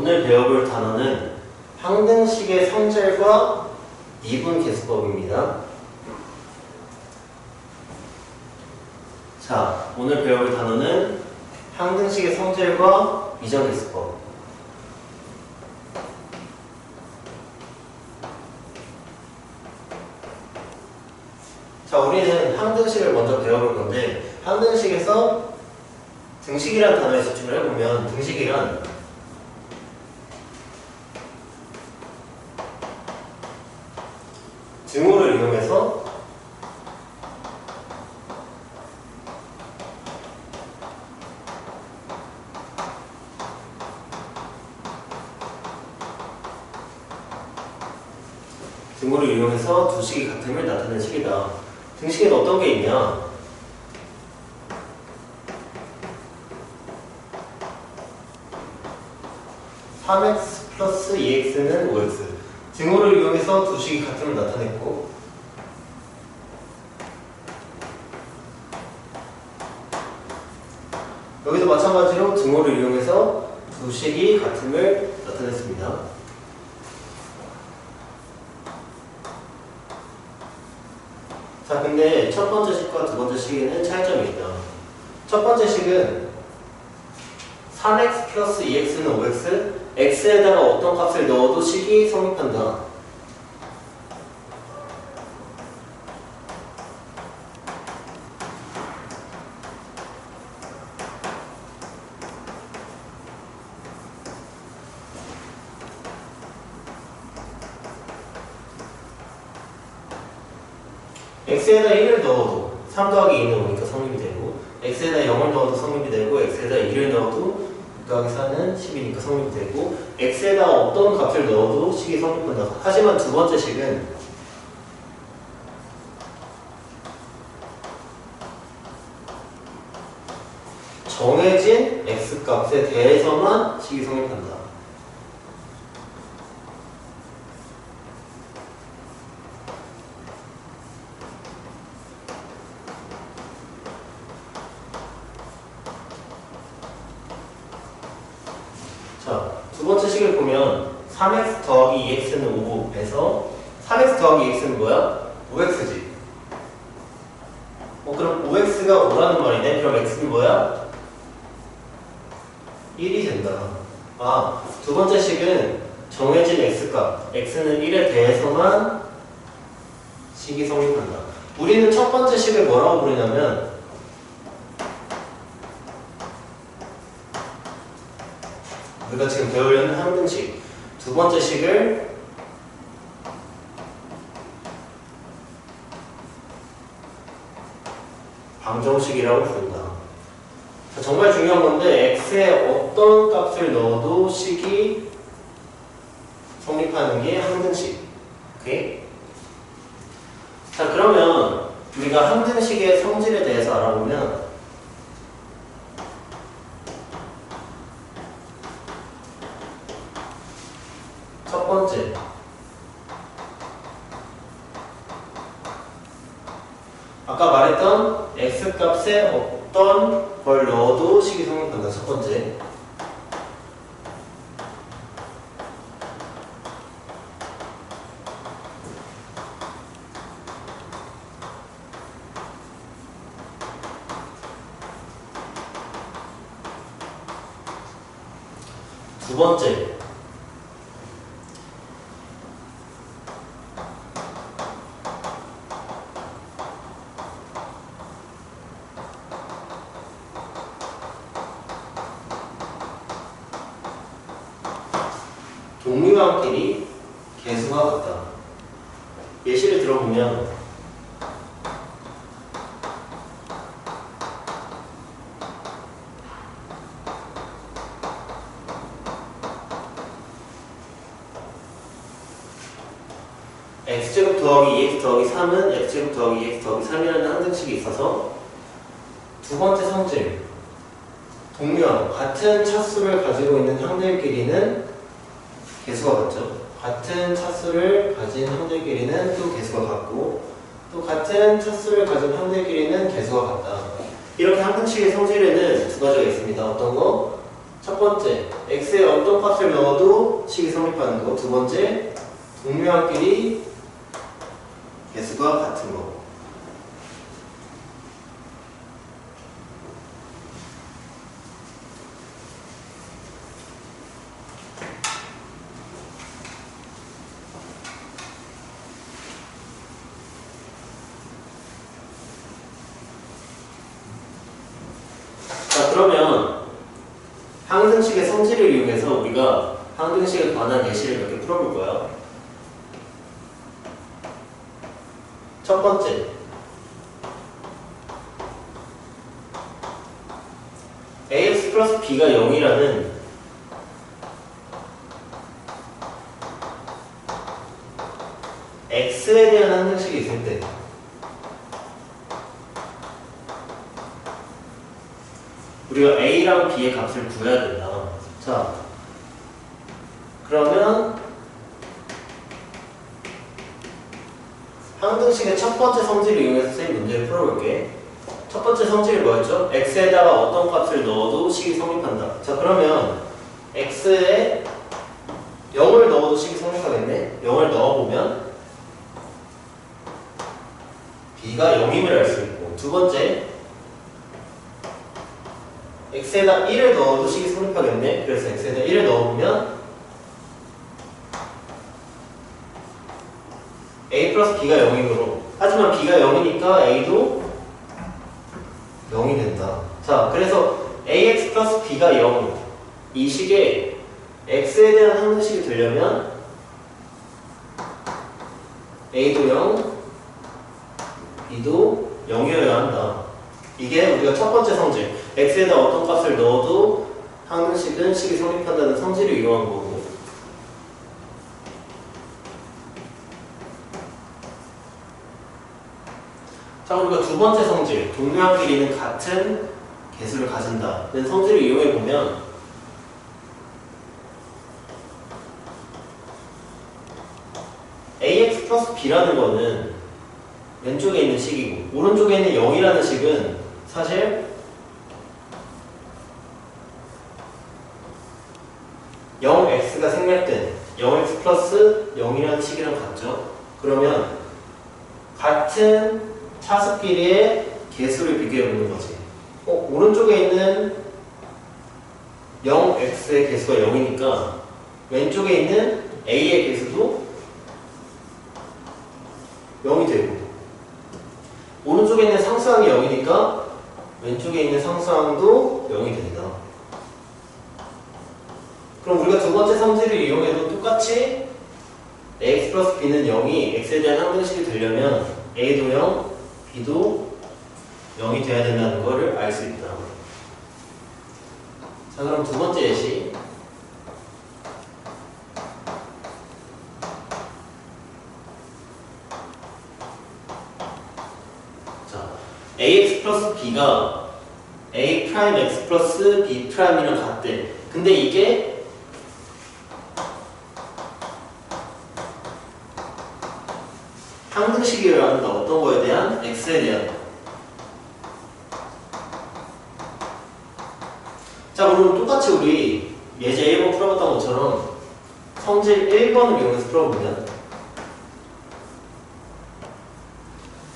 오늘 배워볼 단어는 항등식의 성질과 미분계수법입니다. 자, 오늘 배워볼 단어는 항등식의 성질과 미정계수법. 자, 우리는 항등식을 먼저 배워볼 건데, 항등식에서 등식이라는 단어에 집중을 해보면, 등식이란 등호를 이용해서 두 식이 같음을 나타내는 식이다. 등식에는 어떤 게 있냐? (3x 플러스 2x는 5x) 등호를 이용해서 두 식이 같음을 나타냈고, 여기서 마찬가지로 등호를 이용해서 두 식이 같음을 나타냈습니다. 자, 근데 첫 번째 식과 두 번째 식에는 차이점이 있다. 첫 번째 식은 3x 플러스 2x는 5x, x에다가 어떤 값을 넣어도 식이 성립한다. x에다 1을 넣어도 3 더하기 2는 5니까 성립이 되고, x에다 0을 넣어도 성립이 되고, x에다 1을 넣어도 6 더하기 4는 10이니까 성립이 되고, x에다 어떤 값을 넣어도 식이 성립한다. 하지만 두 번째 식은 정해진 x값에 대해서만 식이 성립한다. 자, 두 번째 식을 보면 3x 더하기 2x는 5에서 3x 더하기 2x는 뭐야? 5x지. 그럼 5x가 5라는 말이네. 그럼 x는 뭐야? 1이 된다. 아, 두 번째 식은 정해진 x값, x는 1에 대해서만 식이 성립한다. 우리는 첫 번째 식을 뭐라고 부르냐면 우리가 지금 배우려는 항등식, 두 번째 식을 방정식이라고 부른다. 자, 정말 중요한 건데 x에 어떤 값을 넣어도 식이 성립하는 게 항등식. 오케이? 자, 그러면 우리가 항등식의 성질에 대해서 알아보면, 첫 번째, 아까 말했던 x값에 어떤 걸 넣어도 식이 성립한다. 첫 번째. 두 번째, 동류항끼리 계수가 같다. 예시를 들어보면 x제곱 더하기 2x 더하기 3은 x제곱 더하기 2x 더하기 3이라는 항등식이 있어서 두 번째 성질, 동류항, 같은 차수를 가지고 있는 항들끼리는 계수가 같죠. 같은 차수를 가진 항들끼리는 또 계수가 같고, 또 같은 차수를 가진 항들끼리는 계수가 같다. 이렇게 항등식의 성질에는 두 가지가 있습니다. 어떤 거? 첫 번째, x에 어떤 값을 넣어도 식이 성립하는 거. 두 번째, 동료항끼리 개수가 같은 거. 자, 그러면 항등식의 성질을 이용해서 우리가 항등식에 관한 예시를 몇 개 풀어볼 거야. 첫 번째, ax 플러스 b가 0이라는 x에 대한 항등식이 있을 때 우리가 a랑 b의 값을 구해야 된다. 자, 그러면 항등식의 첫 번째 성질을 이용해서 선생님 문제를 풀어볼게. 첫 번째 성질이 뭐였죠? x에다가 어떤 값을 넣어도 식이 성립한다. 자, 그러면 x에 0을 넣어도 식이 성립하겠네? 0을 넣어보면 b가 0임을 알 수 있고, 두 번째, x에다 1을 넣어도 식이 성립하겠네? 그래서 x에다 1을 넣어보면 a 플러스 b가 0이므로, 하지만 b가 0이니까 a도 0이 된다. 자, 그래서 ax 플러스 b가 0, 이 식에 x에 대한 항등식이 되려면 a도 0, b도 0이어야 한다. 이게 우리가 첫 번째 성질, x에다 어떤 값을 넣어도 항등식은 식이 성립한다는 성질을 이용한 거고, 자, 우리가 두 번째 성질, 동료항끼리는 같은 개수를 가진다는 성질을 이용해보면 ax 플러스 b라는 거는 왼쪽에 있는 식이고, 오른쪽에 있는 0이라는 식은 사실 0x가 생략된 0x 플러스 0이라는 식이랑 같죠? 그러면 같은 차수끼리의 개수를 비교해보는 거지. 오른쪽에 있는 0x의 개수가 0이니까 왼쪽에 있는 a의 개수도 0이 되고, 오른쪽에 있는 상수항이 0이니까 왼쪽에 있는 상수항도 0이 된다. 그럼 우리가 두 번째 성질을 이용해도 똑같이 ax 플러스 b는 0이 x에 대한 항등식이 되려면 a도 0, b도 0이 돼야 된다는 것을 알 수 있다. 자, 그럼 두 번째 예시. 자, ax 플러스 b가 a 프라임 x 플러스 b 프라임이랑 같대. 근데 이게 항등식이어야 한다. 어떤 거에 대한? x에 대한. 자, 그럼 똑같이 우리 예제 1번 풀어봤던 것처럼 성질 1번을 이용해서 풀어보면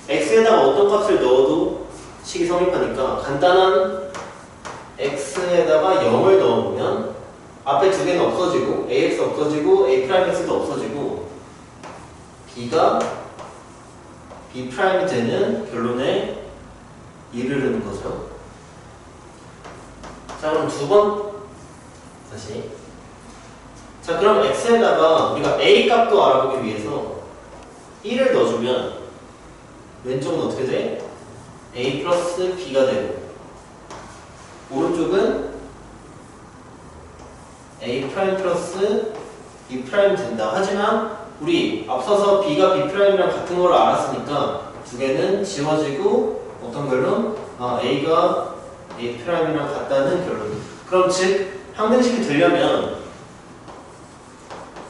x에다가 어떤 값을 넣어도 식이 성립하니까 간단한 x에다가 0을 넣어보면 앞에 두 개는 없어지고 ax 없어지고 a 프라임 x도 없어지고 b가 b 프라임이 되는 결론에 이르르는 거죠. 자, 그럼 두 번 다시. 자, 그럼 x에다가 우리가 a 값도 알아보기 위해서 1을 넣어주면 왼쪽은 어떻게 돼? a 플러스 b가 되고, 오른쪽은 a 프라임 플러스 b 프라임 된다. 하지만 우리 앞서서 b가 b 프라임이랑 같은 걸 알았으니까 두 개는 지워지고 어떤 결론? a가 a 프라임이랑 같다는 결론. 그럼 즉 항등식이 되려면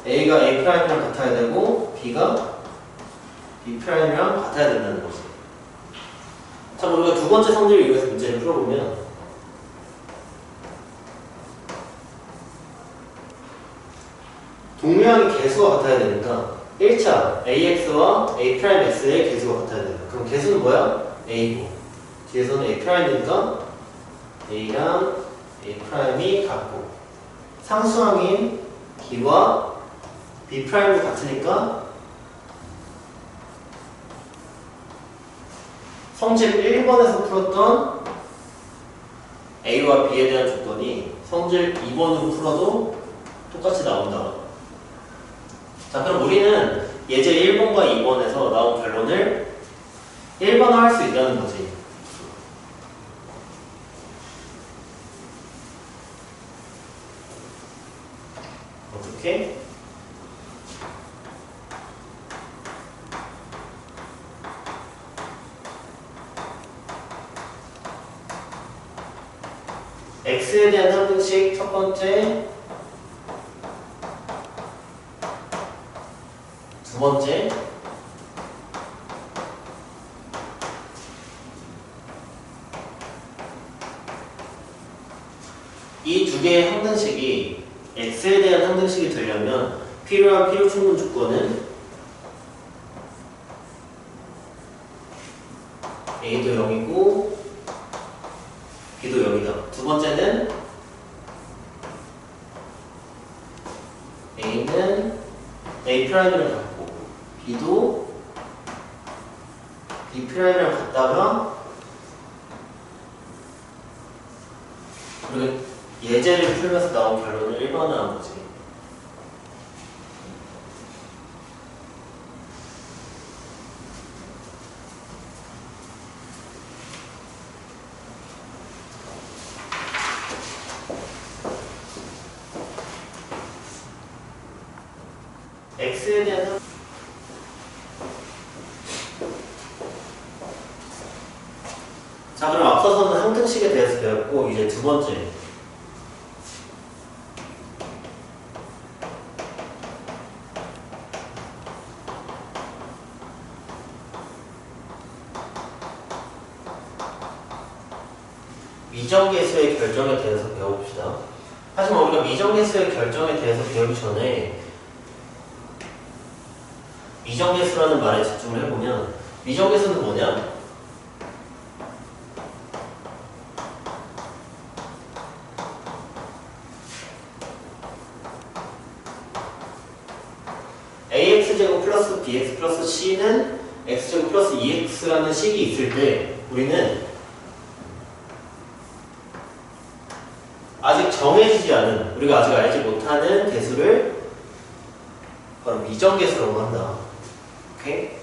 a가 a 프라임이랑 같아야 되고 b가 b 프라임이랑 같아야 된다는 거지. 자, 우리가 두 번째 성질을 이용해서 문제를 풀어보면 동류항의 개수가 같아야 되니까 1차 AX와 A'X의 개수가 같아야 돼요. 그럼 개수는 뭐야? A고 뒤에서는 A'이니까 A랑 A'이 같고 상수항인 B와 B'도 같으니까 성질 1번에서 풀었던 A와 B에 대한 조건이 성질 2번으로 풀어도 똑같이 나온다. 자, 그럼 우리는 예제 1번과 2번에서 나온 결론을 1번화할 수 있다는 거지. 어떻게? X에 대한 항등식 첫 번째, 두 번째, 이 두 개의 항등식이 X에 대한 항등식이 되려면 필요한 필요 충분 조건은 A도 0이고 B도 0이다. 두 번째는 A는 A'를 갖고 B도 B'를 갖다가 우리가 예제를 풀면서 나온 결론을 1번화한 거지. X에 대한 자, 그럼 앞서서는 항등식에 대해서 배웠고 이제 두 번째 미정계수의 결정에 대해서 배워봅시다. 하지만 우리가 미정계수의 결정에 대해서 배우기 전에 미정계수라는 말에 집중을 해보면 미정계수는 뭐냐? AX제곱 플러스 BX 플러스 C는 X제곱 플러스 2X라는 식이 있을 때 우리는 아직 정해지지 않은, 우리가 아직 알지 못하는 개수를 바로 미정계수라고 한다. 오케이?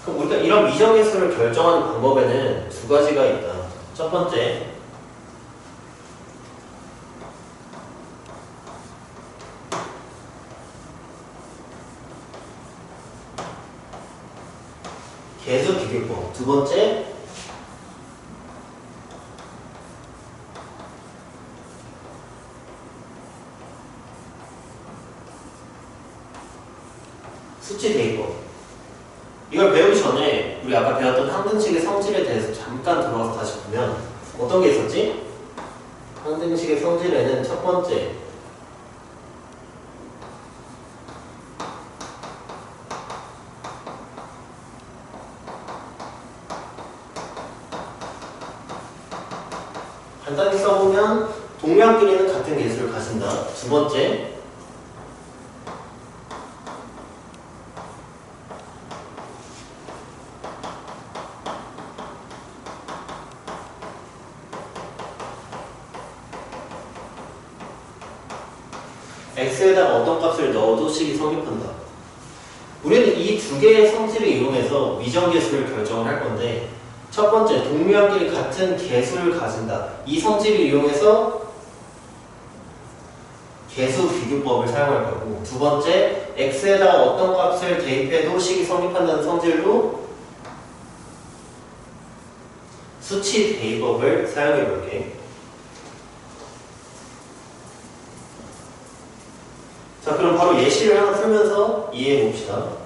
그럼 우리가 이런 미정계수를 결정하는 방법에는 두 가지가 있다. 첫 번째, 개수 비교법. 두 번째, 수치 대입법. 이걸 배우기 전에 우리 아까 배웠던 항등식의 성질에 대해서 잠깐 들어가서 다시 보면 어떤 게 있었지? 항등식의 성질에는 첫 번째, 간단히 써보면 동량끼리는 같은 개수를 가진다. 두 번째, X에다가 어떤 값을 넣어도 식이 성립한다. 우리는 이 두 개의 성질을 이용해서 미정계수를 결정을 할 건데 첫 번째, 동류항끼리 같은 개수를 가진다. 이 성질을 이용해서 개수 비교법을 사용할 거고 두 번째, X에다가 어떤 값을 대입해도 식이 성립한다는 성질로 수치 대입법을 사용해 볼게. 자, 그럼 바로 예시를 하나 풀면서 이해해 봅시다.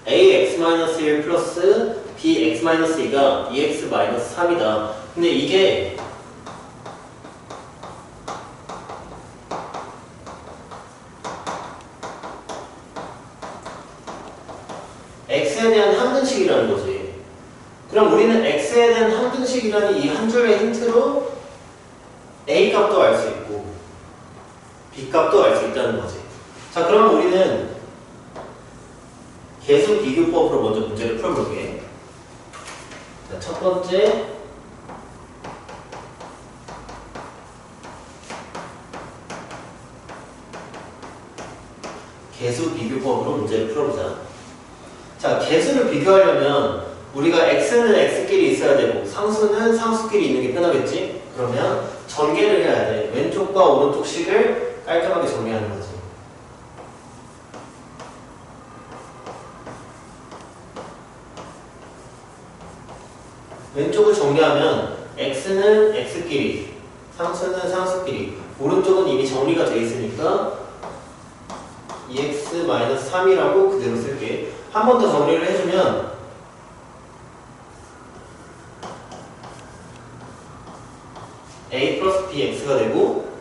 ax-1 플러스 bx-2가 2x-3이다. 근데 이게 x에 대한 항등식이라는 거지. 그럼 우리는 x에 대한 항등식이라는 이 한 줄의 힌트로 a 값도 알 수 있고 b 값도 알 수 있다는 거지. 자, 그럼 우리는 계수 비교법으로 먼저 문제를 풀어볼게. 자, 첫 번째 계수 비교법으로 문제를 풀어보자. 자, 계수를 비교하려면 우리가 x는 x끼리 있어야 되고 상수는 상수끼리 있는 게 편하겠지? 그러면 전개를 해야 돼. 왼쪽과 오른쪽 식을 깔끔하게 정리하는 거지. 왼쪽을 정리하면 x는 x끼리, 상수는 상수끼리, 오른쪽은 이미 정리가 돼 있으니까 2x-3이라고 그대로 쓸게. 한 번 더 정리를 해주면 a 플러스 bx가 되고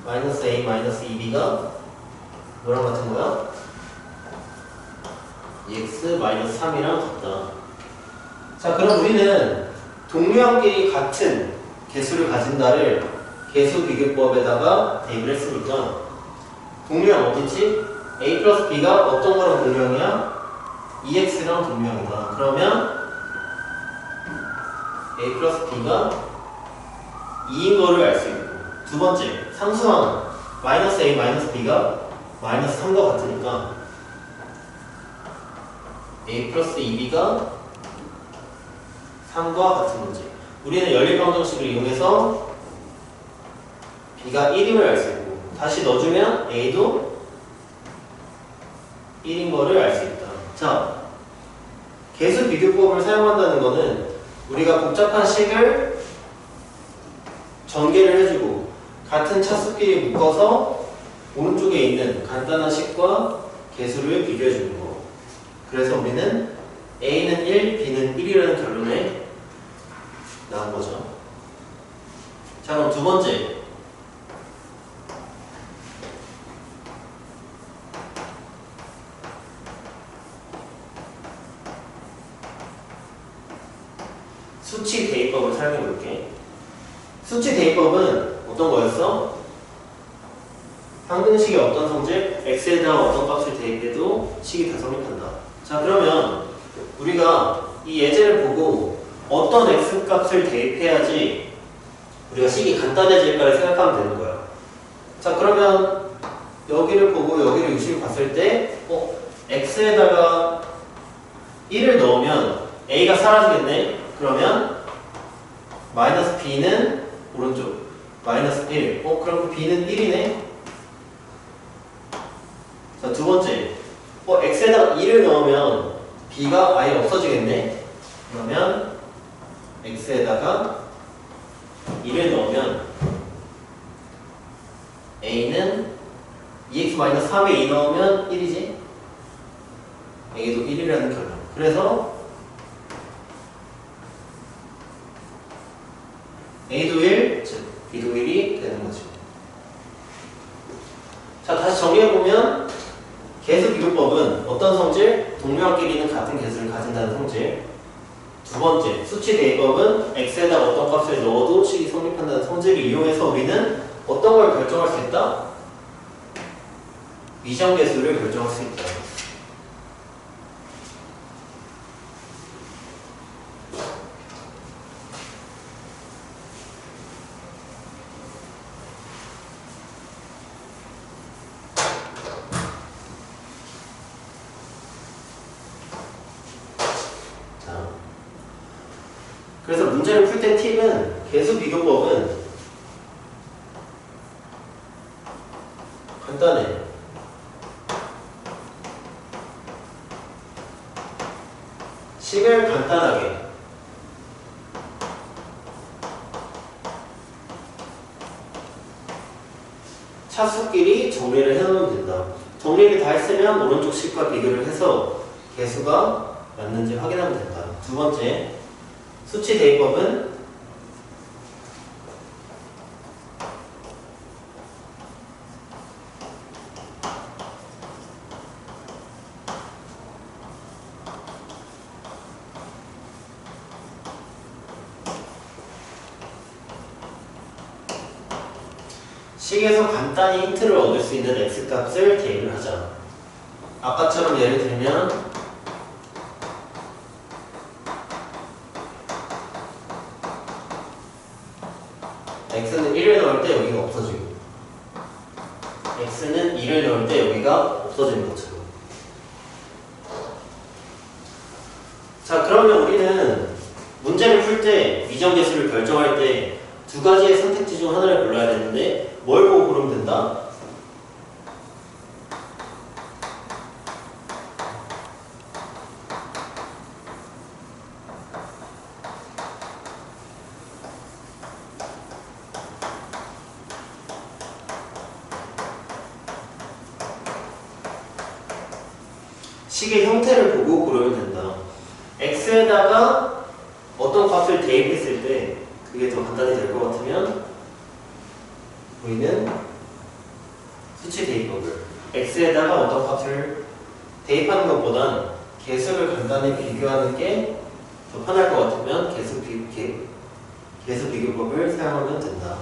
마이너스 a 마이너스 2b가 뭐랑 같은 거야? 2x 마이너스 3이랑 같다. 자, 그럼 우리는 동류항끼리 같은 개수를 가진다를 개수 비교법에다가 대입을 했으니까 동류항 어디지? a 플러스 b가 어떤 거랑 동류항이야? 2x랑 동류항이다. 그러면 a 플러스 b가 2인 거를 알 수 있고, 두 번째 상수항 마이너스 a 마이너스 b가 마이너스 3과 같으니까 a 플러스 2b가 3과 같은 거지. 우리는 연립방정식을 이용해서 b가 1임을 알 수 있고, 다시 넣어주면 a도 1인 거를 알 수 있다. 자, 계수 비교법을 사용한다는 거는 우리가 복잡한 식을 전개를 해주고 같은 차수끼리 묶어서 오른쪽에 있는 간단한 식과 계수를 비교해 주는 거. 그래서 우리는 a는 1, b는 1이라는 결론에 나온 거죠. 자, 그럼 두 번째 수치 대입법을 사용해 볼게. 수치 대입법은 어떤 거였어? 항등식의 어떤 성질, x에다가 어떤 값을 대입해도 식이 다 성립한다. 자, 그러면 우리가 이 예제를 보고 어떤 x 값을 대입해야지 우리가 식이 간단해질까를 생각하면 되는 거야. 자, 그러면 여기를 보고 여기를 유심히 봤을 때 x에다가 1을 넣으면 a가 사라지겠네? 그러면 마이너스 b는 오른쪽 마이너스 1. 그럼 b는 1이네? 자, 두 번째 x에다가 2를 넣으면 b가 아예 없어지겠네? 그러면 x에다가 2를 넣으면 a는 2x-3에 2 넣으면 1이지? a도 1이라는 결론. 그래서 a도 1, 즉 b도 1이 되는 거죠. 자, 다시 정리해보면 계수 비교법은 어떤 성질? 동류항끼리는 같은 계수를 가진다는 성질. 두 번째, 수치 대입법은 x에다 어떤 값을 넣어도 식이 성립한다는 성질을 이용해서 우리는 어떤 걸 결정할 수 있다? 미션 계수를 결정할 수 있다. 그래서 문제를 풀 때 팁은 계수 비교법은 간단해. 식을 간단하게 차수끼리 정리를 해놓으면 된다. 정리를 다 했으면 오른쪽 식과 비교를 해서 개수가 맞는지 확인하면 된다. 두 번째, 수치 대입법은 식에서 간단히 힌트를 얻을 수 있는 x값을 대입을 하자. 아까처럼 예를 들면 x는 1을 넣을 때 여기가 없어지고 x는 2를 넣을 때 여기가 없어지는 것처럼. 자, 그러면 우리는 문제를 풀 때 미정계수를 결정할 때 두 가지의 선택지 중 하나를 골라야 되는데 뭘 보고 고르면 된다? 식의 형태를 보고 고르면 된다. x에다가 어떤 값을 대입했을 때 그게 더 간단히 될 것 같으면 우리는 수치 대입법을 x에다가 어떤 값을 대입하는 것보단 개수를 간단히 비교하는 게 더 편할 것 같으면 개수 비교법을 사용하면 된다.